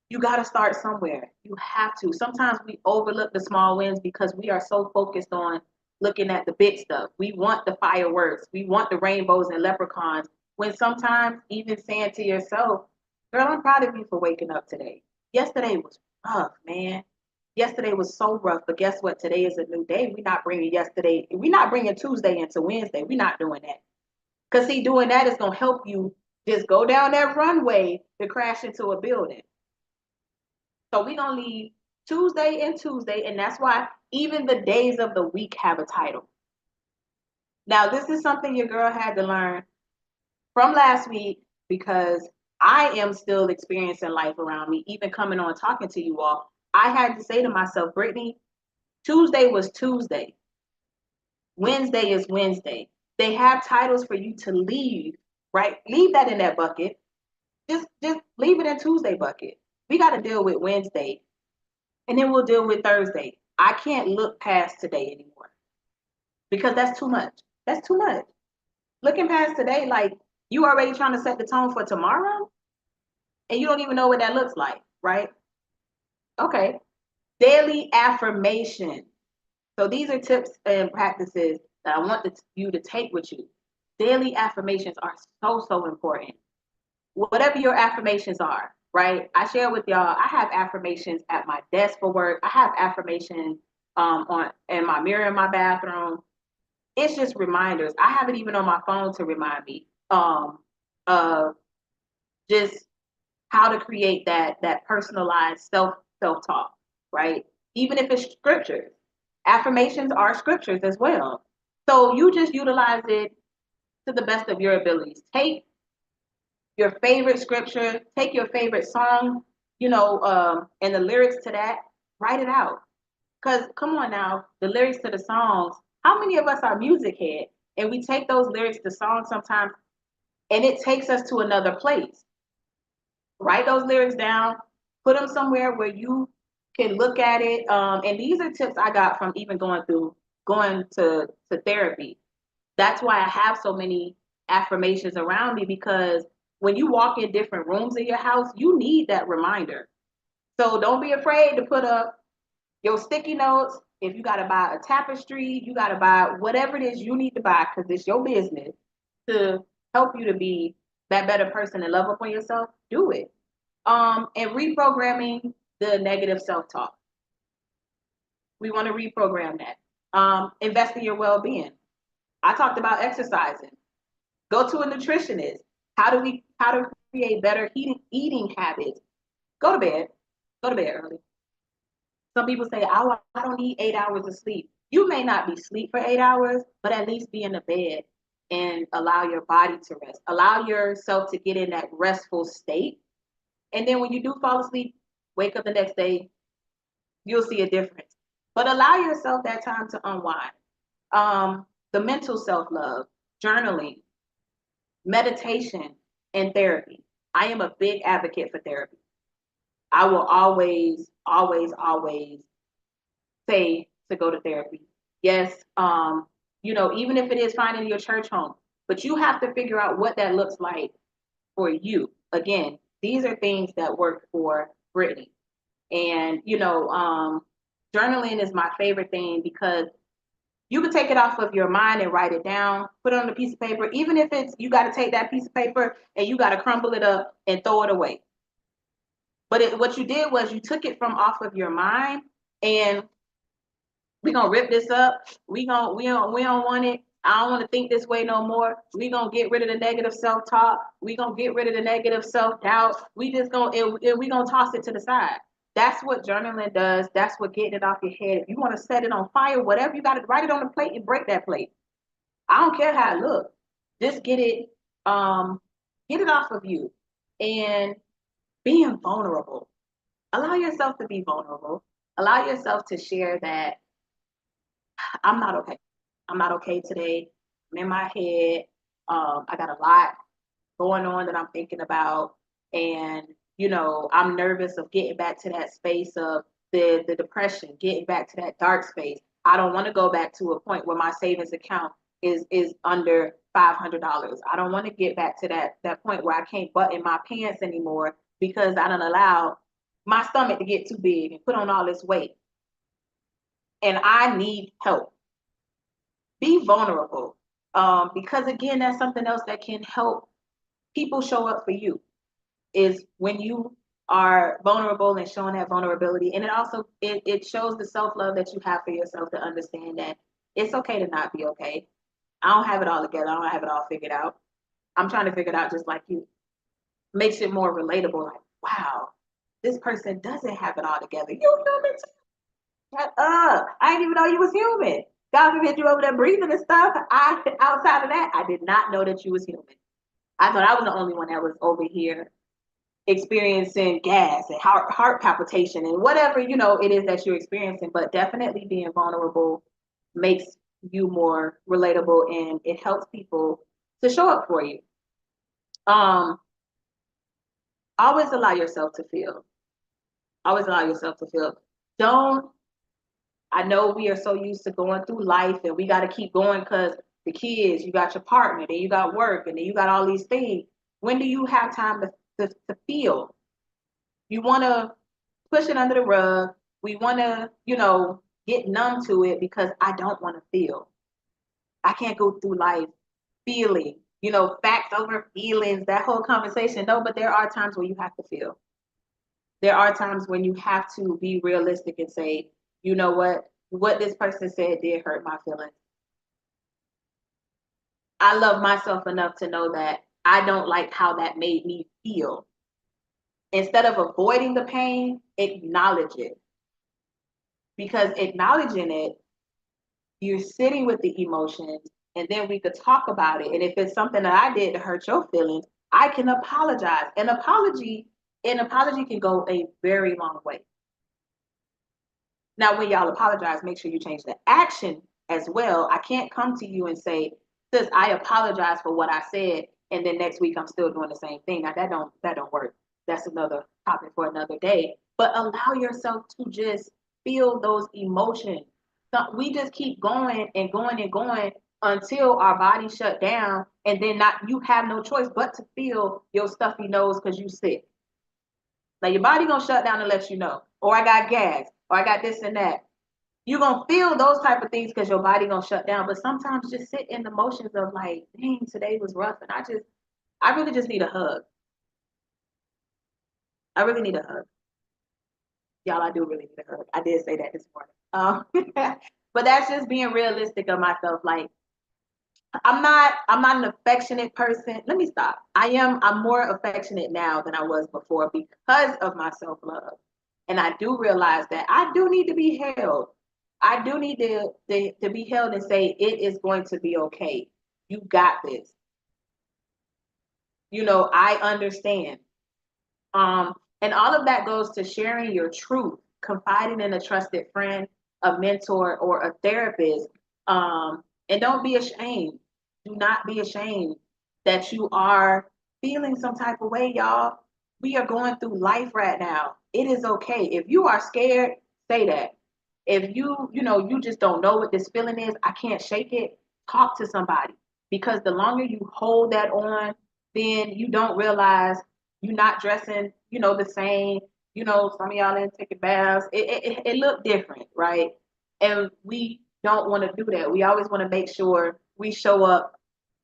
You got to start somewhere. You have to. Sometimes we overlook the small wins because we are so focused on looking at the big stuff. We want the fireworks. We want the rainbows and leprechauns. When sometimes even saying to yourself, girl, I'm proud of you for waking up today. Yesterday was rough, man. Yesterday was so rough, but guess what? Today is a new day. We're not bringing Tuesday into Wednesday. We're not doing that. Because, see, doing that is going to help you just go down that runway to crash into a building. So we're going to leave Tuesday and Tuesday, and that's why even the days of the week have a title. Now, this is something your girl had to learn from last week because I am still experiencing life around me, even coming on talking to you all. I had to say to myself, Brittany, Tuesday was Tuesday. Wednesday is Wednesday. They have titles for you to leave, right? Leave that in that bucket. Just leave it in Tuesday bucket. We got to deal with Wednesday, and then we'll deal with Thursday. I can't look past today anymore because that's too much. That's too much. Looking past today, like you already trying to set the tone for tomorrow, and you don't even know what that looks like, right? Okay. Daily affirmation. So these are tips and practices that I want you to take with you. Daily affirmations are so, so important. Whatever your affirmations are, right? I share with y'all, I have affirmations at my desk for work. I have affirmations on in my mirror in my bathroom. It's just reminders. I have it even on my phone to remind me of just how to create that personalized self talk, right? Even if it's scriptures, affirmations are scriptures as well. So you just utilize it to the best of your abilities. Take your favorite scripture, take your favorite song, and the lyrics to that, write it out. Because come on now, the lyrics to the songs, how many of us are music head and we take those lyrics to songs sometimes and it takes us to another place? Write those lyrics down, put them somewhere where you can look at it. And these are tips I got from even going to therapy. That's why I have so many affirmations around me because when you walk in different rooms in your house, you need that reminder. So don't be afraid to put up your sticky notes. If you got to buy a tapestry, you got to buy whatever it is you need to buy because it's your business to help you to be that better person and love up on yourself. Do it. And reprogramming the negative self-talk. We want to reprogram that. Invest in your well-being. I talked about exercising. Go to a nutritionist. How to create better eating habits? Go to bed. Go to bed early. Some people say, oh, I don't need 8 hours of sleep. You may not be asleep for 8 hours, but at least be in the bed and allow your body to rest. Allow yourself to get in that restful state. And then when you do fall asleep, wake up the next day, you'll see a difference. But allow yourself that time to unwind. The mental self-love, journaling, meditation, and therapy. I am a big advocate for therapy. I will always, always, always say to go to therapy. Yes, even if it is finding your church home, but you have to figure out what that looks like for you. Again, these are things that work for Brittany. And, journaling is my favorite thing because you can take it off of your mind and write it down, put it on a piece of paper, even if it's you got to take that piece of paper and you got to crumble it up and throw it away. But what you did was you took it from off of your mind, and we gonna rip this up. We don't want it. I don't want to think this way no more. We gonna get rid of the negative self-talk. We gonna get rid of the negative self-doubt. We gonna toss it to the side. That's what journaling does. That's what getting it off your head. If you want to set it on fire, whatever, you got to write it on the plate and break that plate. I don't care how it looks. Just get it off of you. And being vulnerable. Allow yourself to be vulnerable. Allow yourself to share that I'm not okay. I'm not okay today. I'm in my head. I got a lot going on that I'm thinking about. And, I'm nervous of getting back to that space of the depression, getting back to that dark space. I don't want to go back to a point where my savings account is under $500. I don't want to get back to that point where I can't button my pants anymore because I don't allow my stomach to get too big and put on all this weight. And I need help. Be vulnerable. Because again, that's something else that can help people show up for you is when you are vulnerable and showing that vulnerability. And it shows the self-love that you have for yourself to understand that it's okay to not be okay. I don't have it all together. I don't have it all figured out. I'm trying to figure it out just like you. Makes it more relatable. Like, wow, this person doesn't have it all together. You human too. Shut up. I didn't even know you was human. God forbid you over there breathing and stuff. Outside of that, I did not know that you was human. I thought I was the only one that was over here experiencing gas and heart palpitation and whatever, it is that you're experiencing. But definitely being vulnerable makes you more relatable and it helps people to show up for you. Always allow yourself to feel. Always allow yourself to feel. Don't I know we are so used to going through life and we got to keep going because the kids, you got your partner, then you got work, and then you got all these things. When do you have time to feel? You want to push it under the rug. We want to, get numb to it because I don't want to feel. I can't go through life feeling, facts over feelings, that whole conversation. No, but there are times where you have to feel. There are times when you have to be realistic and say, you know what this person said did hurt my feelings. I love myself enough to know that I don't like how that made me feel. Instead of avoiding the pain, acknowledge it. Because acknowledging it, you're sitting with the emotions, and then we could talk about it. And if it's something that I did to hurt your feelings, I can apologize. An apology can go a very long way. Now, when y'all apologize, make sure you change the action as well. I can't come to you and say, sis, I apologize for what I said, and then next week I'm still doing the same thing. Now that don't work. That's another topic for another day. But allow yourself to just feel those emotions. So we just keep going and going and going until our body shut down, and then you have no choice but to feel your stuffy nose because you sick. Now your body gonna shut down and let you know, or I got gas, or I got this and that. You're gonna feel those type of things because your body gonna shut down. But sometimes just sit in the motions of like, dang, today was rough, and I really just need a hug. I really need a hug. Y'all, I do really need a hug. I did say that this morning. But that's just being realistic of myself. Like, I'm not an affectionate person. Let me stop. I'm more affectionate now than I was before because of my self-love. And I do realize that I do need to be held. I do need to be held and say it is going to be okay. You got this. I understand. And all of that goes to sharing your truth, confiding in a trusted friend, a mentor, or a therapist. And don't be ashamed. Do not be ashamed that you are feeling some type of way, y'all. We are going through life right now. It is okay. If you are scared, say that. If you just don't know what this feeling is, I can't shake it, talk to somebody. Because the longer you hold that on, then you don't realize you're not dressing, the same. Some of y'all in taking baths. It look different, right? And we don't want to do that. We always want to make sure we show up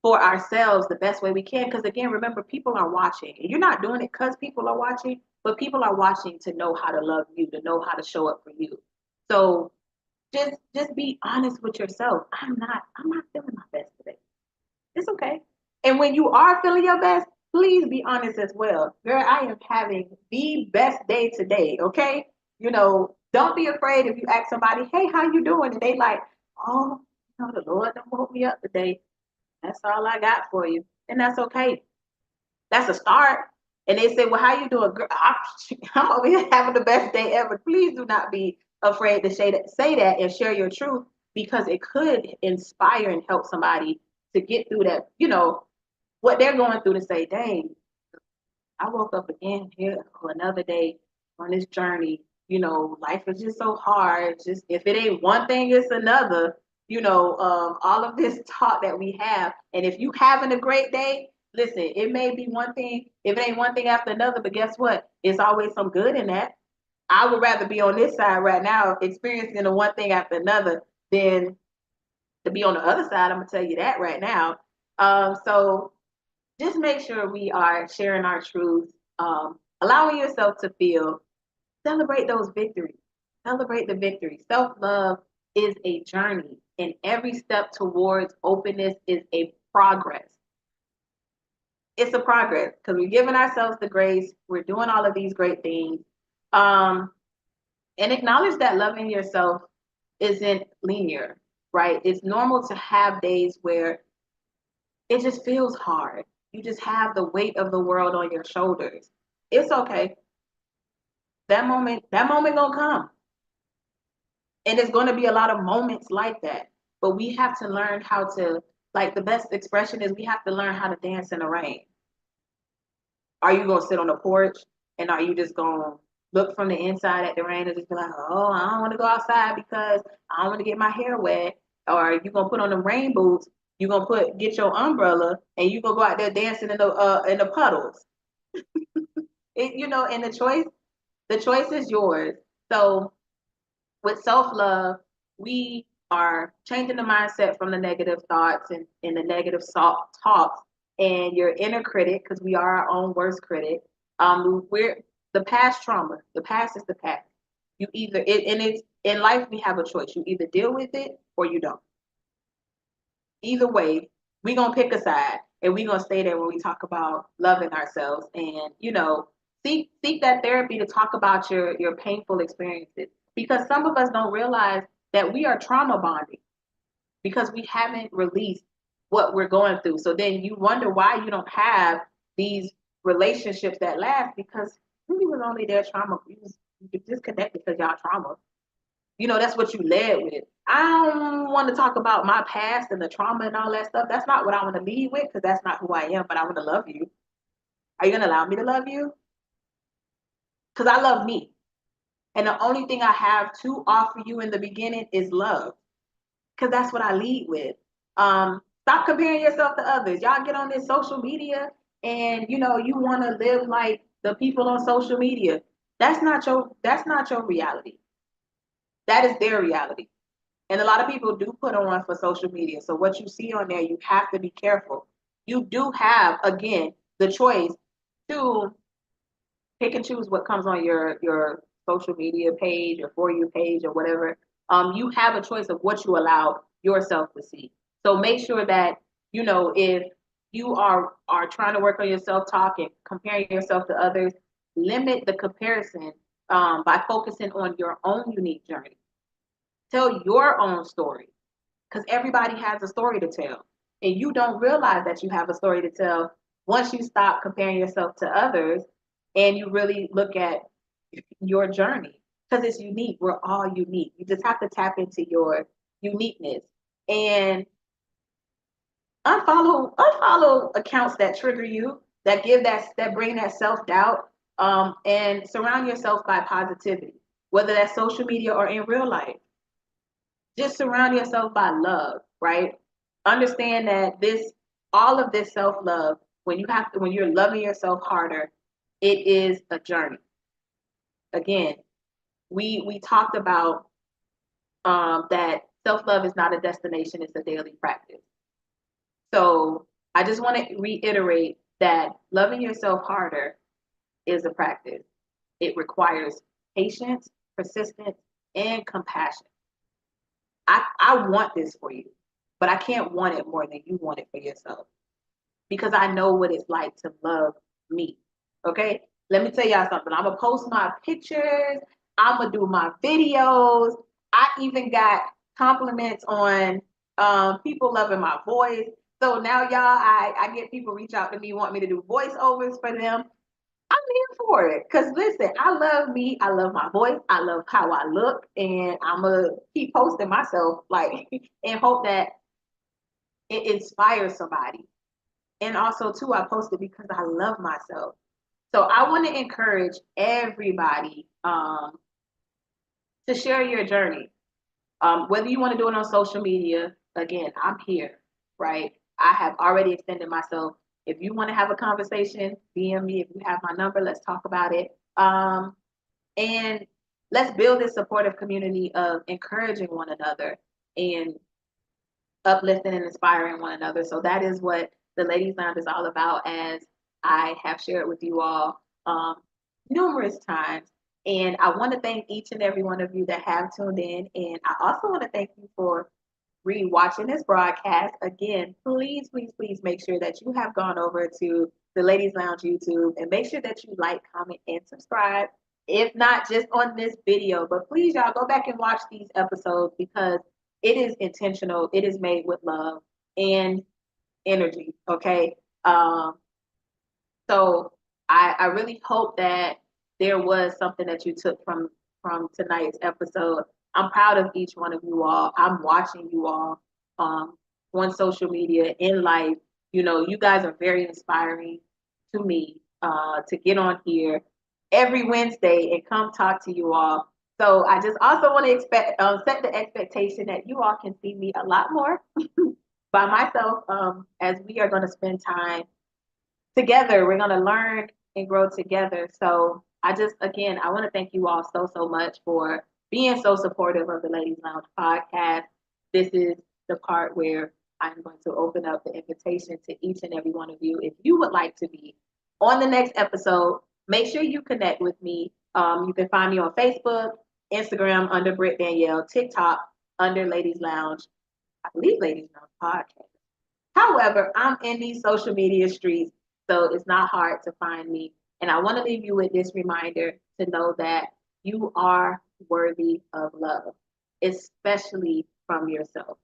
for ourselves the best way we can. Because again, remember, people are watching. You're not doing it because people are watching, but people are watching to know how to love you, to know how to show up for you. So just be honest with yourself. I'm not feeling my best today. It's okay. And when you are feeling your best, please be honest as well. Girl, I am having the best day today, okay? Don't be afraid if you ask somebody, hey, how you doing? And they like, oh, the Lord done woke me up today. That's all I got for you. And that's okay. That's a start. And they say, well, how you doing? Girl, I'm over here having the best day ever. Please do not be afraid to say that and share your truth, because it could inspire and help somebody to get through that, what they're going through, to say, dang, I woke up again here for another day on this journey. Life is just so hard. Just if it ain't one thing, it's another. All of this talk that we have. And if you having a great day, listen, it may be one thing. If it ain't one thing after another, but guess what? It's always some good in that. I would rather be on this side right now, experiencing the one thing after another, than to be on the other side. I'm gonna tell you that right now. So just make sure we are sharing our truth, allowing yourself to feel, celebrate those victories, celebrate the victory. Self love is a journey, and every step towards openness is a progress. It's a progress because we're giving ourselves the grace, we're doing all of these great things. Um, and acknowledge that loving yourself isn't linear, right? It's normal to have days where it just feels hard. You just have the weight of the world on your shoulders. It's okay. That moment gonna come. And there's gonna be a lot of moments like that. But we have to learn how to, like, the best expression is, we have to learn how to dance in the rain. Are you gonna sit on the porch, and are you just gonna look from the inside at the rain and just be like, oh, I don't want to go outside because I don't want to get my hair wet? Or are you gonna put on the rain boots? You gonna get your umbrella, and you gonna go out there dancing in the puddles? And the choice is yours. So with self-love, we are changing the mindset from the negative thoughts and the negative talks and your inner critic, because we are our own worst critic. We're the past trauma. The past is the past. You either and it's in life, we have a choice. You either deal with it or you don't. Either way, we're gonna pick a side, and we're gonna stay there when we talk about loving ourselves, and seek that therapy to talk about your painful experiences, because some of us don't realize that we are trauma bonding because we haven't released what we're going through. So then you wonder why you don't have these relationships that last, because really was only their trauma. You disconnected because y'all trauma. That's what you led with. I don't want to talk about my past and the trauma and all that stuff. That's not what I want to lead with, because that's not who I am, but I want to love you. Are you going to allow me to love you? Because I love me. And the only thing I have to offer you in the beginning is love, because that's what I lead with. Stop comparing yourself to others. Y'all get on this social media, and you want to live like the people on social media. That's not your reality. That is their reality. And a lot of people do put on for social media. So what you see on there, you have to be careful. You do have, again, the choice to pick and choose what comes on your social media page or for you page or whatever. You have a choice of what you allow yourself to see. So make sure that, if you are trying to work on your self-talk and comparing yourself to others, limit the comparison, by focusing on your own unique journey. Tell your own story, because everybody has a story to tell. And you don't realize that you have a story to tell once you stop comparing yourself to others and you really look at your journey, because it's unique. We're all unique. You just have to tap into your uniqueness and unfollow accounts that trigger you, that bring that self-doubt, and surround yourself by positivity, whether that's social media or in real life. Just surround yourself by love, right? Understand that all of this self-love when you're loving yourself harder, it is a journey. Again, we talked about that self-love is not a destination, it's a daily practice. So I just want to reiterate that loving yourself harder is a practice. It requires patience, persistence, and compassion. I want this for you, but I can't want it more than you want it for yourself because I know what it's like to love me. Okay? Let me tell y'all something. I'm going to post my pictures, I'm going to do my videos. I even got compliments on people loving my voice. So now, y'all, I get people reach out to me, want me to do voiceovers for them. I'm here for it. Because listen, I love me. I love my voice. I love how I look. And I'm going to keep posting myself, like, and hope that it inspires somebody. And also, too, I post it because I love myself. So I want to encourage everybody to share your journey. Whether you want to do it on social media, again, I'm here, right? I have already extended myself. If you want to have a conversation, DM me. If you have my number, let's talk about it. And let's build this supportive community of encouraging one another and uplifting and inspiring one another. So that is what the Ladies Lounge is all about, as I have shared with you all numerous times. And I want to thank each and every one of you that have tuned in. And I also want to thank you for re-watching this broadcast. Again, please, please, please make sure that you have gone over to the Ladies Lounge YouTube and make sure that you like, comment, and subscribe. If not just on this video, but please, y'all, go back and watch these episodes because it is intentional. It is made with love and energy. Okay. So I really hope that there was something that you took from tonight's episode. I'm proud of each one of you all. I'm watching you all on social media, in life. You know, you guys are very inspiring to me to get on here every Wednesday and come talk to you all. So I just also want to set the expectation that you all can see me a lot more by myself as we are going to spend time together. We're going to learn and grow together. So again, I want to thank you all so, so much for being so supportive of the Ladies Lounge podcast. This is the part where I'm going to open up the invitation to each and every one of you. If you would like to be on the next episode, make sure you connect with me. You can find me on Facebook, Instagram under Britt Danielle, TikTok under Ladies Lounge, I believe Ladies Lounge podcast. However, I'm in these social media streets, so it's not hard to find me. And I want to leave you with this reminder to know that you are worthy of love, especially from yourself.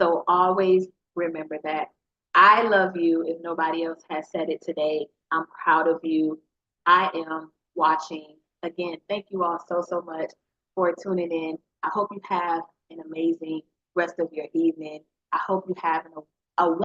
So always remember that. I love you if nobody else has said it today. I'm proud of you. I am watching. Again, thank you all so, so much for tuning in. I hope you have an amazing rest of your evening. I hope you have a